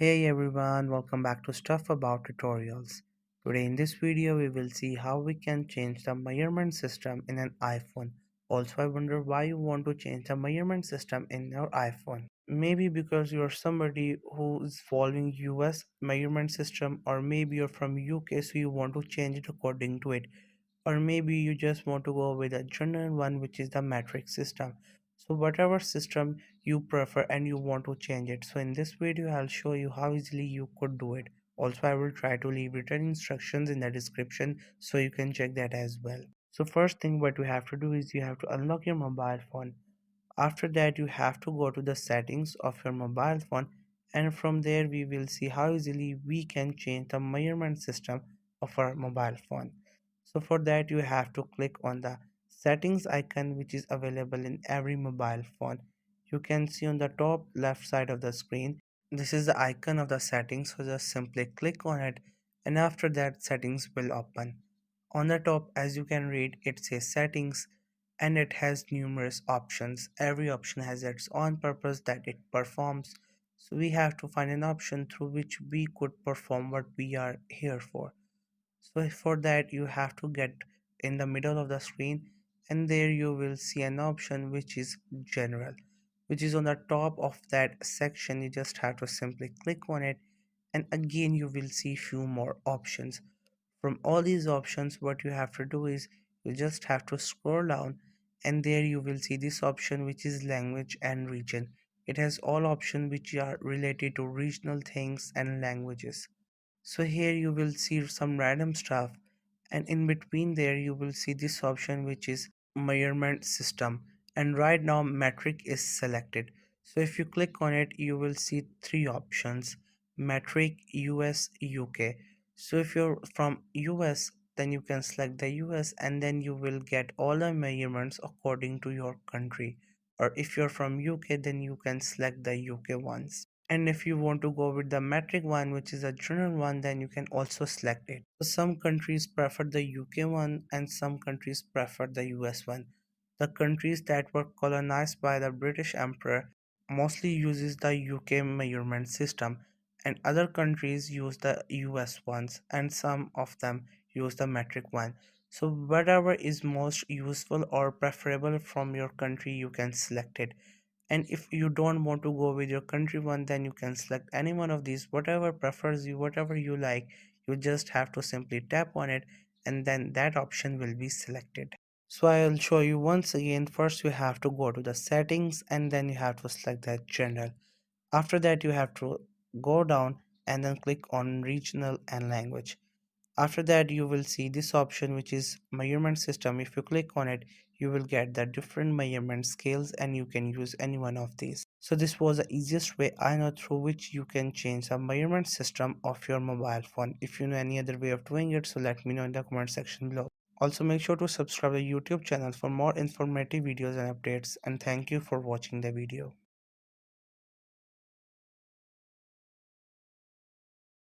Hey everyone, welcome back to Stuff About Tutorials. Today in this video we will see how we can change the measurement system in an iPhone. Also I wonder why you want to change the measurement system in your iPhone. Maybe because you're somebody who is following US measurement system, or maybe you're from UK so you want to change it according to it, or maybe you just want to go with a general one, which is the metric system. So whatever system you prefer and you want to change it, so in this video I'll show you how easily you could do it. Also I will try to leave written instructions in the description so you can check that as well. So first thing what you have to do is you have to unlock your mobile phone. After that you have to go to the settings of your mobile phone, and from there we will see how easily we can change the measurement system of our mobile phone. So for that you have to click on the settings icon, which is available in every mobile phone. You can see on the top left side of the screen, this is the icon of the settings, so just simply click on it, and after that settings will open. On the top, as you can read, it says settings, and it has numerous options. Every option has its own purpose that it performs. So we have to find an option through which we could perform what we are here for. So for that you have to get in the middle of the screen, and there you will see an option which is general, which is on the top of that section. You just have to simply click on it, and again you will see few more options. From all these options what you have to do is you just have to scroll down, and there you will see this option which is language and region. It has all options which are related to regional things and languages. So here you will see some random stuff, and in between there you will see this option which is measurement system, and right now metric is selected. So if you click on it you will see three options: metric, US, UK. So if you're from US, then you can select the US, and then you will get all the measurements according to your country, or if you're from UK then you can select the UK ones. And if you want to go with the metric one, which is a general one, then you can also select it. So some countries prefer the UK one and some countries prefer the US one. The countries that were colonized by the British Emperor mostly uses the UK measurement system, and other countries use the US ones, and some of them use the metric one. So whatever is most useful or preferable from your country you can select it. And if you don't want to go with your country one, then you can select any one of these, whatever prefers you, whatever you like. You just have to simply tap on it, and then that option will be selected. So I'll show you once again. First you have to go to the settings, and then you have to select that general. After that you have to go down and then click on regional and language. After that you will see this option which is measurement system. If you click on it you will get the different measurement scales, and you can use any one of these. So this was the easiest way I know through which you can change the measurement system of your mobile phone. If you know any other way of doing it, so let me know in the comment section below. Also make sure to subscribe to the YouTube channel for more informative videos and updates, and thank you for watching the video.